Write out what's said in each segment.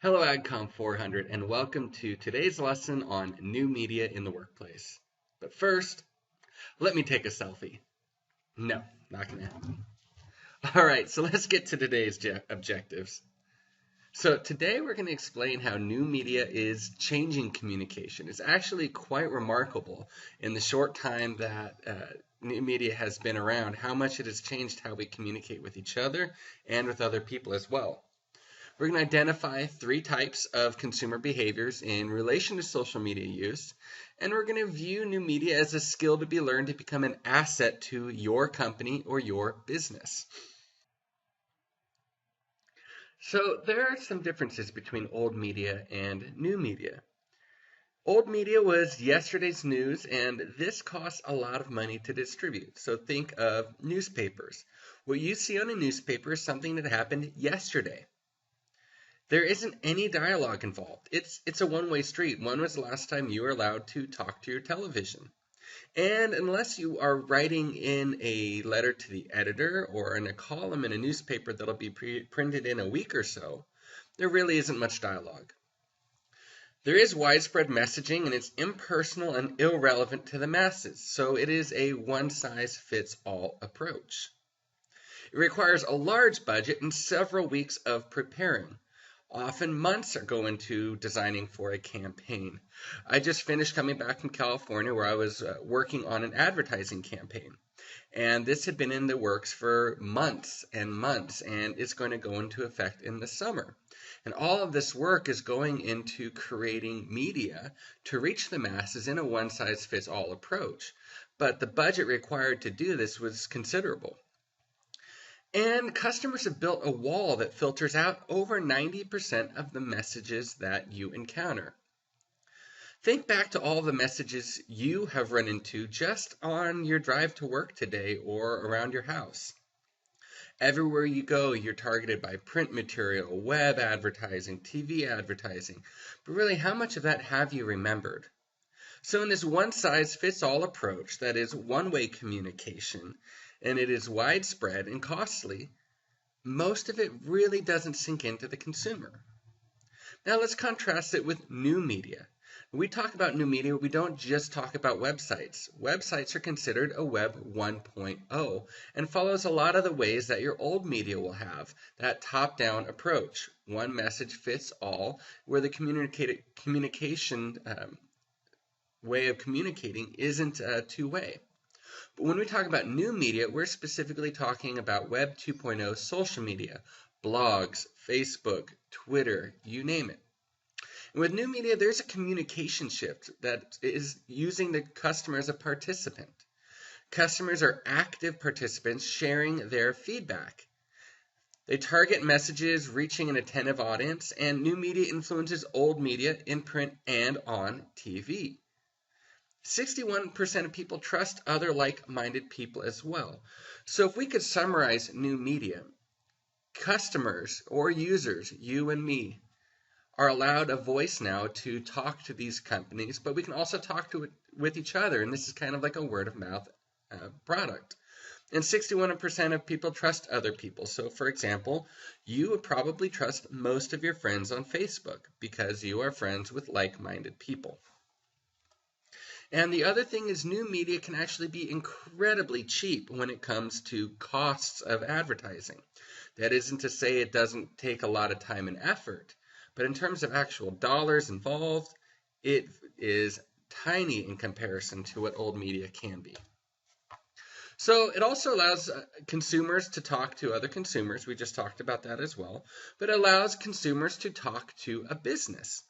Hello AgCom 400 and welcome to today's lesson on new media in the workplace. But first, let me take a selfie. No, not gonna happen. Alright, so let's get to today's objectives. So today we're going to explain how new media is changing communication. It's actually quite remarkable in the short time that new media has been around, how much it has changed how we communicate with each other and with other people as well. We're going to identify three types of consumer behaviors in relation to social media use, and we're going to view new media as a skill to be learned to become an asset to your company or your business. So there are some differences between old media and new media. Old media was yesterday's news, and this costs a lot of money to distribute. So think of newspapers. What you see on a newspaper is something that happened yesterday. There isn't any dialogue involved. It's a one-way street. When was the last time you were allowed to talk to your television? And unless you are writing in a letter to the editor or in a column in a newspaper that'll be printed in a week or so, there really isn't much dialogue. There is widespread messaging and it's impersonal and irrelevant to the masses, so it is a one-size-fits-all approach. It requires a large budget and several weeks of preparing. Often months go into designing for a campaign. I just finished coming back from California where I was working on an advertising campaign. And this had been in the works for months and months, and it's going to go into effect in the summer. And all of this work is going into creating media to reach the masses in a one-size-fits-all approach. But the budget required to do this was considerable. And customers have built a wall that filters out over 90% of the messages that you encounter. Think back to all the messages you have run into just on your drive to work today or around your house. Everywhere you go, you're targeted by print material, web advertising, TV advertising. But really, how much of that have you remembered? So in this one-size-fits-all approach that is one-way communication, and it is widespread and costly, most of it really doesn't sink into the consumer. Now let's contrast it with new media. When we talk about new media, we don't just talk about websites. Websites are considered a Web 1.0 and follows a lot of the ways that your old media will have, that top-down approach. One message fits all, where the communication way of communicating isn't two-way. But when we talk about new media, we're specifically talking about Web 2.0 social media, blogs, Facebook, Twitter, you name it. And with new media, there's a communication shift that is using the customer as a participant. Customers are active participants sharing their feedback. They target messages reaching an attentive audience, and new media influences old media in print and on TV. 61% of people trust other like-minded people as well. So if we could summarize new media, customers or users, you and me, are allowed a voice now to talk to these companies, but we can also talk with each other, and this is kind of like a word-of-mouth product. And 61% of people trust other people. So for example, you would probably trust most of your friends on Facebook because you are friends with like-minded people. And the other thing is new media can actually be incredibly cheap when it comes to costs of advertising. That isn't to say it doesn't take a lot of time and effort, but in terms of actual dollars involved, it is tiny in comparison to what old media can be. So it also allows consumers to talk to other consumers. We just talked about that as well. But it allows consumers to talk to a business.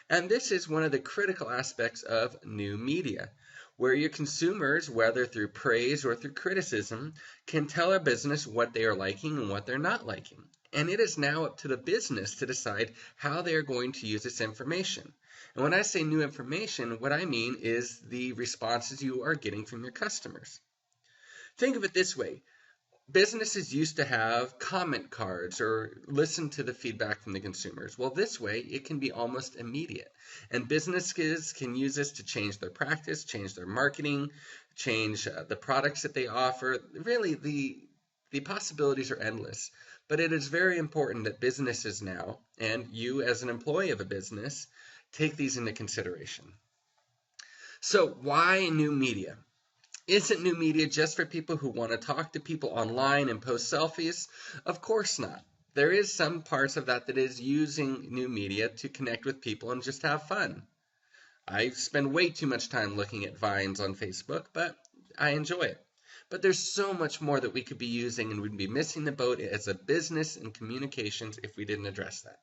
And this is one of the critical aspects of new media, where your consumers, whether through praise or through criticism, can tell a business what they are liking and what they're not liking. And it is now up to the business to decide how they are going to use this information. And when I say new information, what I mean is the responses you are getting from your customers. Think of it this way. Businesses used to have comment cards or listen to the feedback from the consumers. Well, this way, it can be almost immediate. And businesses can use this to change their practice, change their marketing, change the products that they offer. Really, the possibilities are endless. but it is very important that businesses now, and you as an employee of a business, take these into consideration. So why new media? Isn't new media just for people who want to talk to people online and post selfies? Of course not. There is some parts of that is using new media to connect with people and just have fun. I spend way too much time looking at Vines on Facebook, but I enjoy it. But there's so much more that we could be using, and we'd be missing the boat as a business and communications if we didn't address that.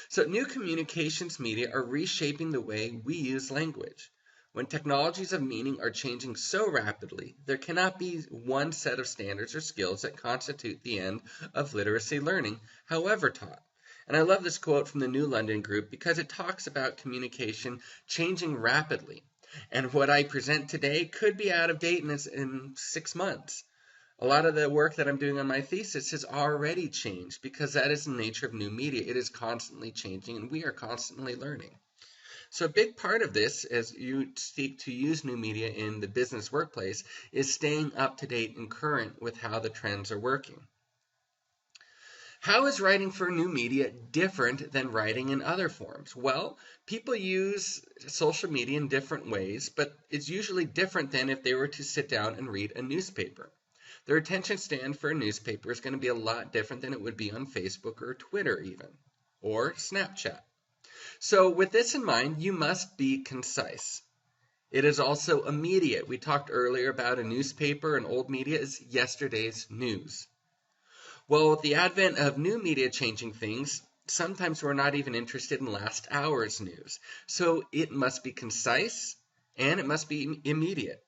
So new communications media are reshaping the way we use language. When technologies of meaning are changing so rapidly, there cannot be one set of standards or skills that constitute the end of literacy learning, however taught. And I love this quote from the New London Group because it talks about communication changing rapidly. And what I present today could be out of date in 6 months. A lot of the work that I'm doing on my thesis has already changed because that is the nature of new media. It is constantly changing and we are constantly learning. So a big part of this, as you seek to use new media in the business workplace, is staying up to date and current with how the trends are working. How is writing for new media different than writing in other forms? Well, people use social media in different ways, but it's usually different than if they were to sit down and read a newspaper. Their attention span for a newspaper is going to be a lot different than it would be on Facebook or Twitter even, or Snapchat. So with this in mind, you must be concise. It is also immediate. We talked earlier about a newspaper and old media is yesterday's news. Well, with the advent of new media changing things, sometimes we're not even interested in last hour's news. So it must be concise and it must be immediate.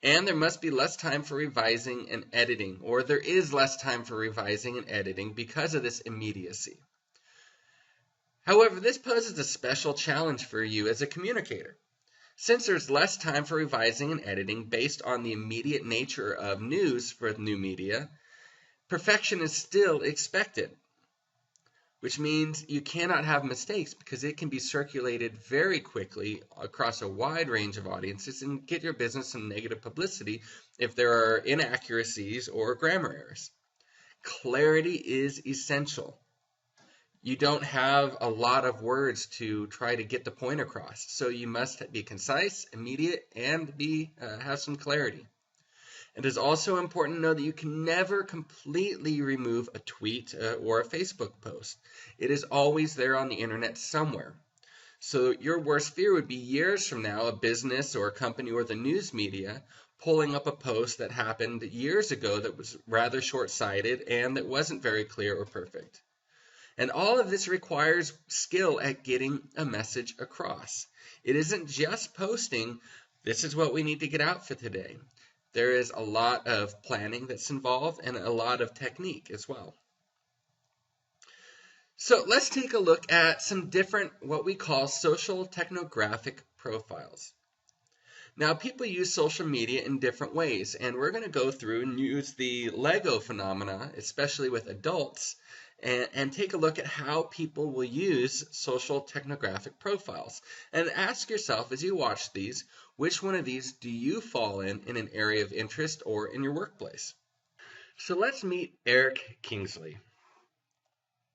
And there must be less time for revising and editing, or there is less time for revising and editing because of this immediacy. However, this poses a special challenge for you as a communicator. Since there's less time for revising and editing based on the immediate nature of news for new media, perfection is still expected, which means you cannot have mistakes because it can be circulated very quickly across a wide range of audiences and get your business some negative publicity if there are inaccuracies or grammar errors. Clarity is essential. You don't have a lot of words to try to get the point across, so you must be concise, immediate, and have some clarity. It is also important to know that you can never completely remove a tweet or a Facebook post. It is always there on the internet somewhere. So your worst fear would be years from now, a business or a company or the news media pulling up a post that happened years ago that was rather short-sighted and that wasn't very clear or perfect. And all of this requires skill at getting a message across. It isn't just posting, this is what we need to get out for today. There is a lot of planning that's involved and a lot of technique as well. So let's take a look at some different, what we call social technographic profiles. Now, people use social media in different ways, and we're going to go through and use the Lego phenomena, especially with adults, and take a look at how people will use social technographic profiles. And ask yourself as you watch these, which one of these do you fall in an area of interest or in your workplace? So let's meet Eric Kingsley.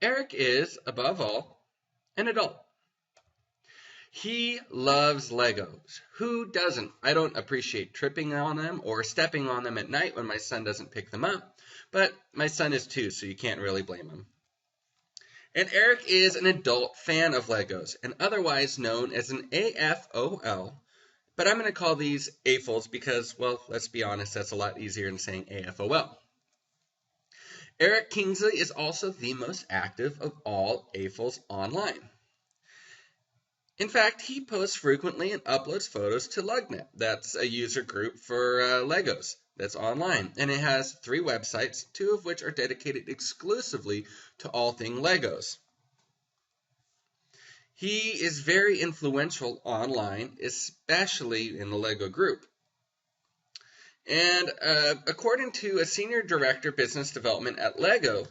Eric is, above all, an adult. He loves Legos. Who doesn't? I don't appreciate tripping on them or stepping on them at night when my son doesn't pick them up, but my son is 2, so you can't really blame him. And Eric is an adult fan of Legos, and otherwise known as an AFOL, but I'm going to call these AFOLs because, well, let's be honest, that's a lot easier than saying AFOL. Eric Kingsley is also the most active of all AFOLs online. In fact, he posts frequently and uploads photos to Lugnet. That's a user group for Legos that's online. And it has 3 websites, 2 of which are dedicated exclusively to all things Legos. He is very influential online, especially in the Lego group. And according to a senior director of business development at Lego,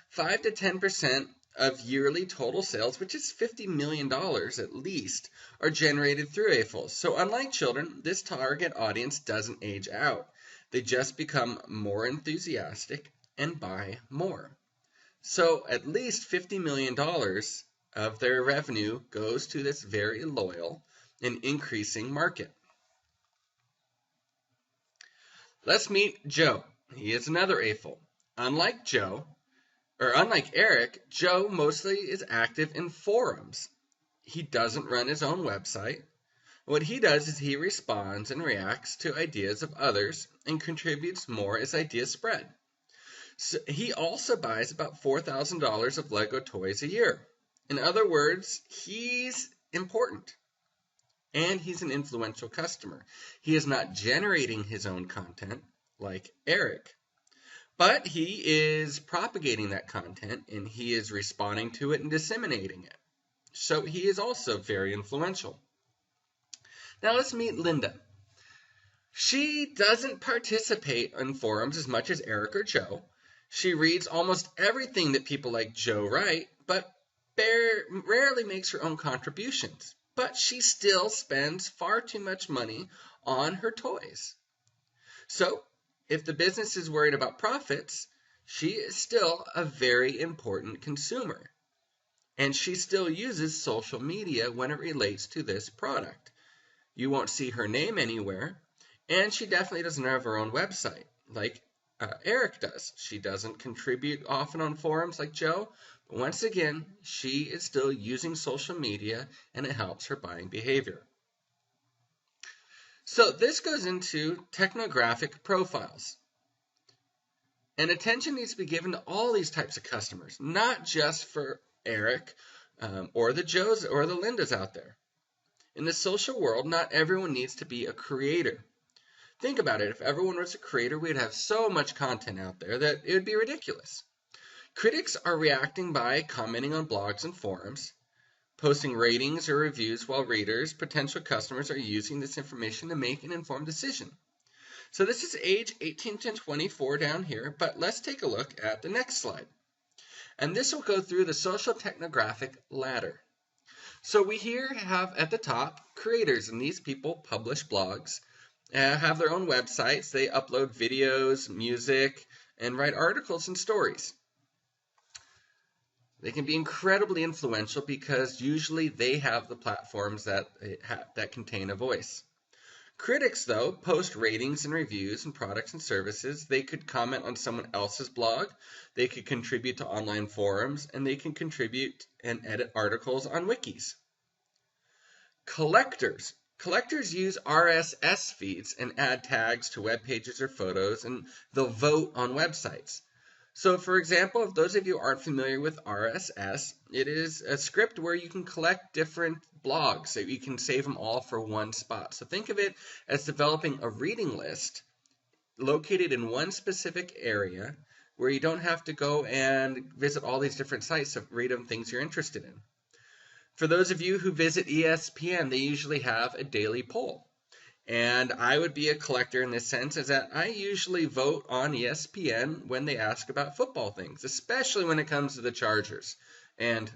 5 to 10% of yearly total sales, which is $50 million at least, are generated through AFOLs. So unlike children, this target audience doesn't age out. They just become more enthusiastic and buy more. So at least $50 million of their revenue goes to this very loyal and increasing market. Let's meet Joe. He is another AFOL. Unlike Eric, Joe mostly is active in forums. He doesn't run his own website. What he does is he responds and reacts to ideas of others and contributes more as ideas spread. So he also buys about $4,000 of Lego toys a year. In other words, he's important and he's an influential customer. He is not generating his own content like Eric, but he is propagating that content and he is responding to it and disseminating it. So he is also very influential. Now let's meet Linda. She doesn't participate in forums as much as Eric or Joe. She reads almost everything that people like Joe write, but rarely makes her own contributions. But she still spends far too much money on her toys. So, if the business is worried about profits, she is still a very important consumer. And she still uses social media when it relates to this product. You won't see her name anywhere, and she definitely doesn't have her own website like Eric does. She doesn't contribute often on forums like Joe, but once again, she is still using social media and it helps her buying behavior. So this goes into technographic profiles. And attention needs to be given to all these types of customers, not just for Eric or the Joes or the Lindas out there. In the social world, not everyone needs to be a creator. Think about it. If everyone was a creator, we'd have so much content out there that it would be ridiculous. Critics are reacting by commenting on blogs and forums, posting ratings or reviews, while readers, potential customers, are using this information to make an informed decision. So this is age 18 to 24 down here, but let's take a look at the next slide. And this will go through the social technographic ladder. So we here have at the top creators, and these people publish blogs, have their own websites, they upload videos, music, and write articles and stories. They can be incredibly influential because usually they have the platforms that contain a voice. Critics, though, post ratings and reviews and products and services. They could comment on someone else's blog, they could contribute to online forums, and they can contribute and edit articles on wikis. Collectors use RSS feeds and add tags to web pages or photos, and they'll vote on websites. So, for example, if those of you aren't familiar with RSS, it is a script where you can collect different blogs, so you can save them all for one spot. So think of it as developing a reading list located in one specific area where you don't have to go and visit all these different sites to read on things you're interested in. For those of you who visit ESPN, they usually have a daily poll. And I would be a collector in this sense, is that I usually vote on ESPN when they ask about football things, especially when it comes to the Chargers and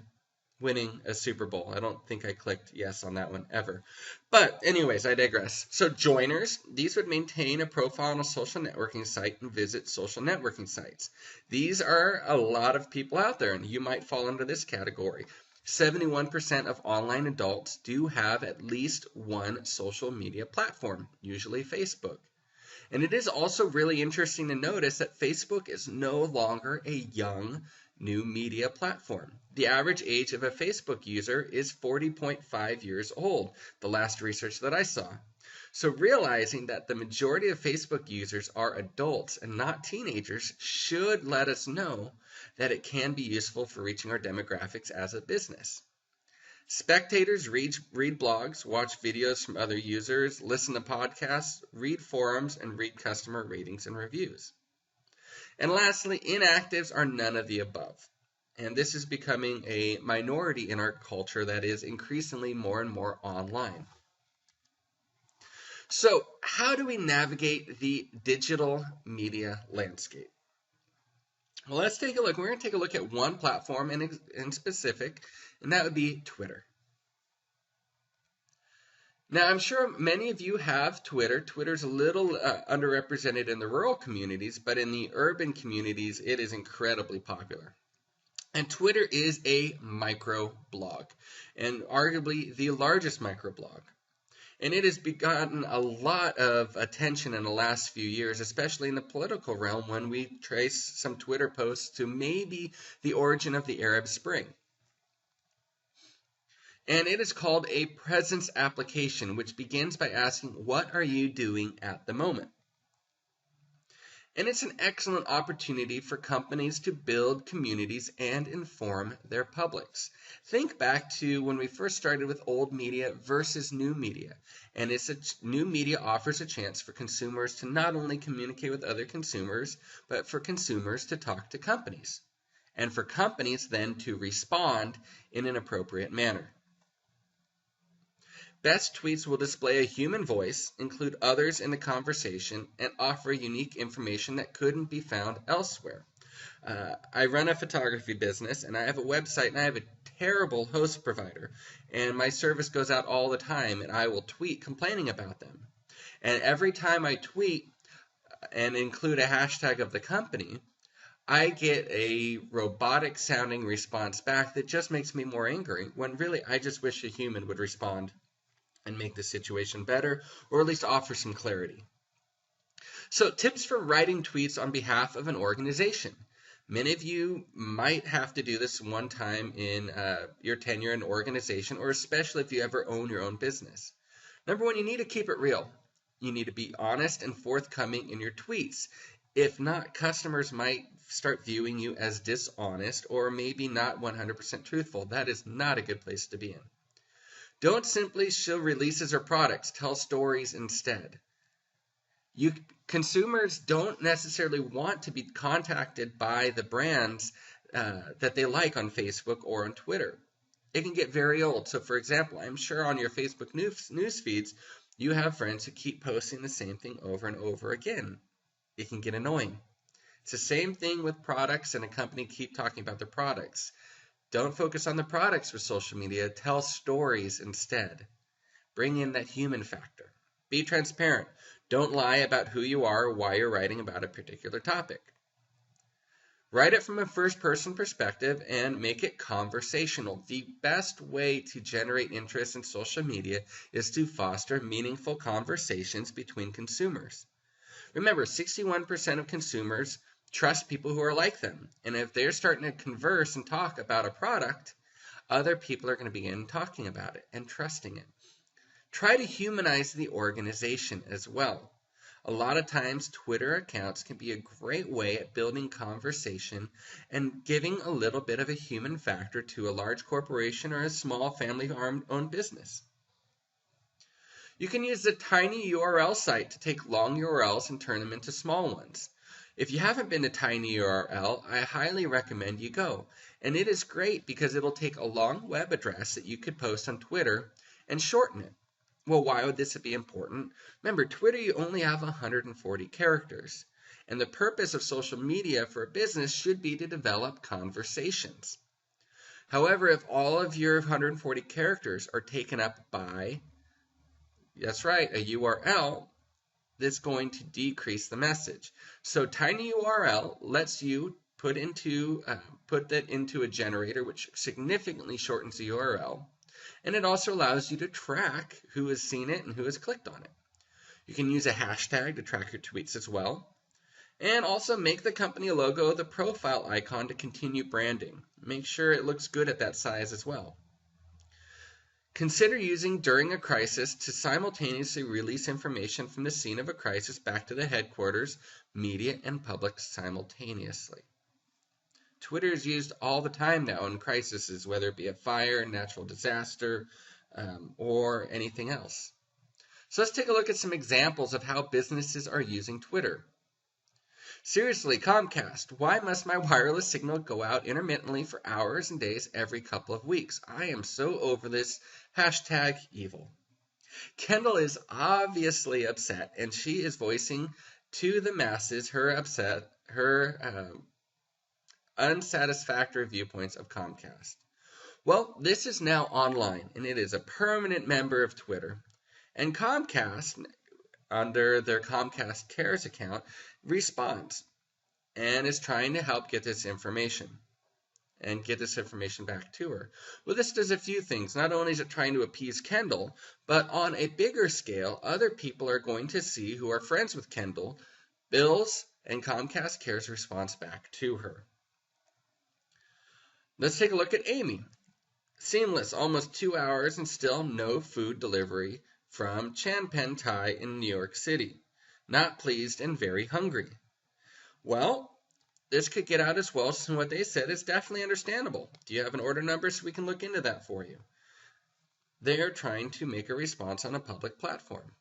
winning a Super Bowl. I don't think I clicked yes on that one ever. But anyways, I digress. So joiners, these would maintain a profile on a social networking site and visit social networking sites. These are a lot of people out there, and you might fall into this category. 71% of online adults do have at least one social media platform, usually Facebook. And it is also really interesting to notice that Facebook is no longer a young new media platform. The average age of a Facebook user is 40.5 years old, the last research that I saw. So realizing that the majority of Facebook users are adults and not teenagers should let us know that it can be useful for reaching our demographics as a business. Spectators read blogs, watch videos from other users, listen to podcasts, read forums, and read customer ratings and reviews. And lastly, inactives are none of the above. And this is becoming a minority in our culture that is increasingly more and more online. So, how do we navigate the digital media landscape? Well, let's take a look. We're going to take a look at one platform in specific, and that would be Twitter. Now, I'm sure many of you have Twitter. Twitter's a little underrepresented in the rural communities, but in the urban communities, it is incredibly popular. And Twitter is a microblog, and arguably the largest microblog. And it has gotten a lot of attention in the last few years, especially in the political realm when we trace some Twitter posts to maybe the origin of the Arab Spring. And it is called a presence application, which begins by asking, what are you doing at the moment? And it's an excellent opportunity for companies to build communities and inform their publics. Think back to when we first started with old media versus new media. And new media offers a chance for consumers to not only communicate with other consumers, but for consumers to talk to companies. And for companies then to respond in an appropriate manner. Best tweets will display a human voice, include others in the conversation, and offer unique information that couldn't be found elsewhere. I run a photography business, and I have a website, and I have a terrible host provider, and my service goes out all the time, and I will tweet complaining about them. And every time I tweet and include a hashtag of the company, I get a robotic sounding response back that just makes me more angry, when really I just wish a human would respond and make the situation better, or at least offer some clarity. So, tips for writing tweets on behalf of an organization. Many of you might have to do this one time in your tenure in an organization, or especially if you ever own your own business. Number one, you need to keep it real. You need to be honest and forthcoming in your tweets. If not, customers might start viewing you as dishonest or maybe not 100% truthful. That is not a good place to be in. Don't simply show releases or products. Tell stories instead. Consumers don't necessarily want to be contacted by the brands that they like on Facebook or on Twitter. It can get very old. So, for example, I'm sure on your Facebook news feeds, you have friends who keep posting the same thing over and over again. It can get annoying. It's the same thing with products, and a company keep talking about their products. Don't focus on the products with social media. Tell stories instead. Bring in that human factor. Be transparent. Don't lie about who you are or why you're writing about a particular topic. Write it from a first-person perspective and make it conversational. The best way to generate interest in social media is to foster meaningful conversations between consumers. Remember, 61% of consumers trust people who are like them. And if they're starting to converse and talk about a product, other people are going to begin talking about it and trusting it. Try to humanize the organization as well. A lot of times, Twitter accounts can be a great way at building conversation and giving a little bit of a human factor to a large corporation or a small family-owned business. You can use the tiny URL site to take long URLs and turn them into small ones. If you haven't been to tinyURL, I highly recommend you go. And it is great because it'll take a long web address that you could post on Twitter and shorten it. Well, why would this be important? Remember, Twitter, you only have 140 characters. And the purpose of social media for a business should be to develop conversations. However, if all of your 140 characters are taken up by, that's right, a URL, that's going to decrease the message. So tinyURL lets you put that into a generator, which significantly shortens the URL. And it also allows you to track who has seen it and who has clicked on it. You can use a hashtag to track your tweets as well. And also make the company logo the profile icon to continue branding. Make sure it looks good at that size as well. Consider using during a crisis to simultaneously release information from the scene of a crisis back to the headquarters, media, and public simultaneously. Twitter is used all the time now in crises, whether it be a fire, natural disaster, or anything else. So let's take a look at some examples of how businesses are using Twitter. Seriously, Comcast, why must my wireless signal go out intermittently for hours and days every couple of weeks? I am so over this. #evil. Kendall is obviously upset, and she is voicing to the masses her unsatisfactory viewpoints of Comcast. Well, this is now online, and it is a permanent member of Twitter. And Comcast, under their Comcast Cares account, responds and is trying to help get this information back to her. Well, this does a few things. Not only is it trying to appease Kendall, but on a bigger scale, other people are going to see who are friends with Kendall, Bill's and Comcast Care's response back to her. Let's take a look at Amy. Seamless, almost 2 hours and still no food delivery from Chanpen Thai in New York City. Not pleased and very hungry. Well, this could get out as well, so what they said is definitely understandable. Do you have an order number so we can look into that for you? They are trying to make a response on a public platform.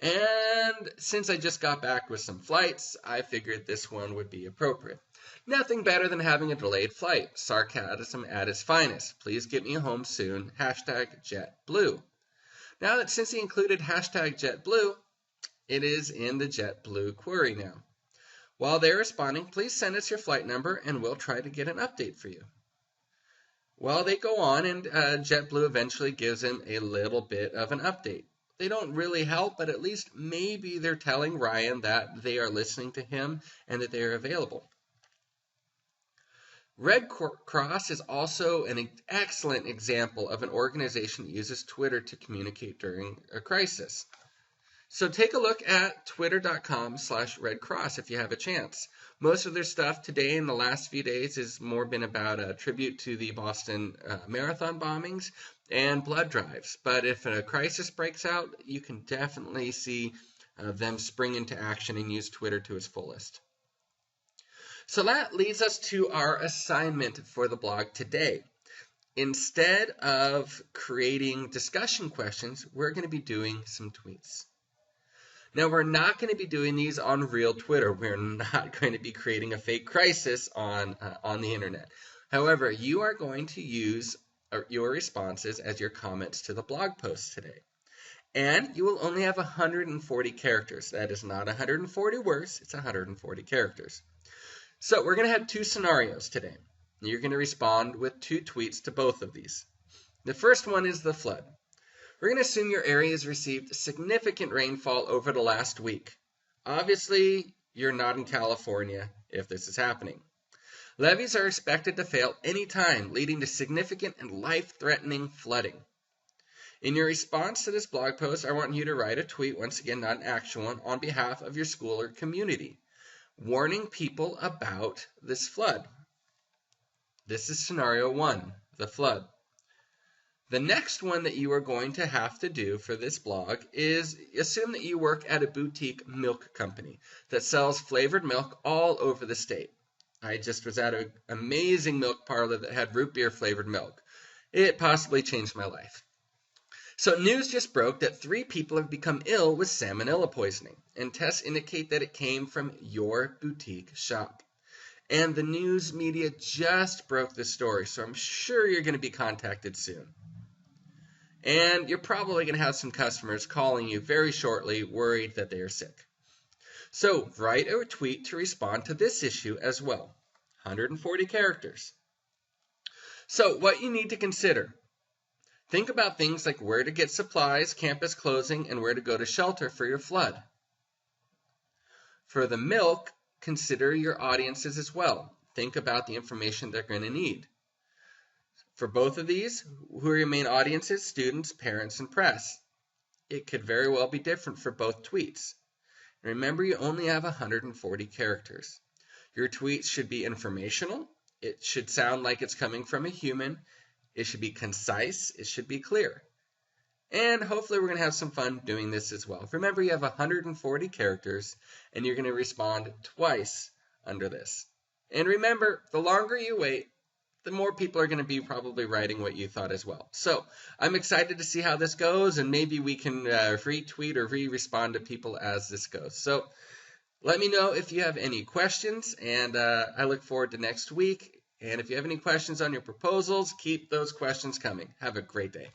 And since I just got back with some flights, I figured this one would be appropriate. Nothing better than having a delayed flight. Sarcasm at its finest. Please get me home soon. #JetBlue. Now that since he included #JetBlue, it is in the JetBlue query now. While they're responding, please send us your flight number and we'll try to get an update for you. Well, they go on and JetBlue eventually gives him a little bit of an update. They don't really help, but at least maybe they're telling Ryan that they are listening to him and that they are available. Red Cross is also an excellent example of an organization that uses Twitter to communicate during a crisis. So take a look at twitter.com/Red Cross if you have a chance. Most of their stuff today in the last few days has more been about a tribute to the Boston Marathon bombings and blood drives. But if a crisis breaks out, you can definitely see them spring into action and use Twitter to its fullest. So that leads us to our assignment for the blog today. Instead of creating discussion questions, we're going to be doing some tweets. Now, we're not going to be doing these on real Twitter. We're not going to be creating a fake crisis on the internet. However, you are going to use your responses as your comments to the blog post today. And you will only have 140 characters. That is not 140 words, it's 140 characters. So we're going to have two scenarios today. You're going to respond with 2 tweets to both of these. The first one is the flood. We're going to assume your area has received significant rainfall over the last week. Obviously, you're not in California if this is happening. Levees are expected to fail any time, leading to significant and life-threatening flooding. In your response to this blog post, I want you to write a tweet, once again, not an actual one, on behalf of your school or community, warning people about this flood. This is scenario 1, the flood. The next one that you are going to have to do for this blog is assume that you work at a boutique milk company that sells flavored milk all over the state. I just was at an amazing milk parlor that had root beer flavored milk. It possibly changed my life. So news just broke that 3 people have become ill with salmonella poisoning, and tests indicate that it came from your boutique shop. And the news media just broke this story, so I'm sure you're going to be contacted soon. And you're probably going to have some customers calling you very shortly, worried that they are sick. So write a tweet to respond to this issue as well. 140 characters. So what you need to consider. Think about things like where to get supplies, campus closing, and where to go to shelter for your flood. For the milk, consider your audiences as well. Think about the information they're going to need. For both of these, who are your main audiences? Students, parents, and press. It could very well be different for both tweets. Remember, you only have 140 characters. Your tweets should be informational. It should sound like it's coming from a human. It should be concise. It should be clear. And hopefully we're going to have some fun doing this as well. Remember, you have 140 characters, and you're going to respond twice under this. And remember, the longer you wait, the more people are going to be probably writing what you thought as well. So I'm excited to see how this goes, and maybe we can retweet or re-respond to people as this goes. So let me know if you have any questions, and I look forward to next week. And if you have any questions on your proposals, keep those questions coming. Have a great day.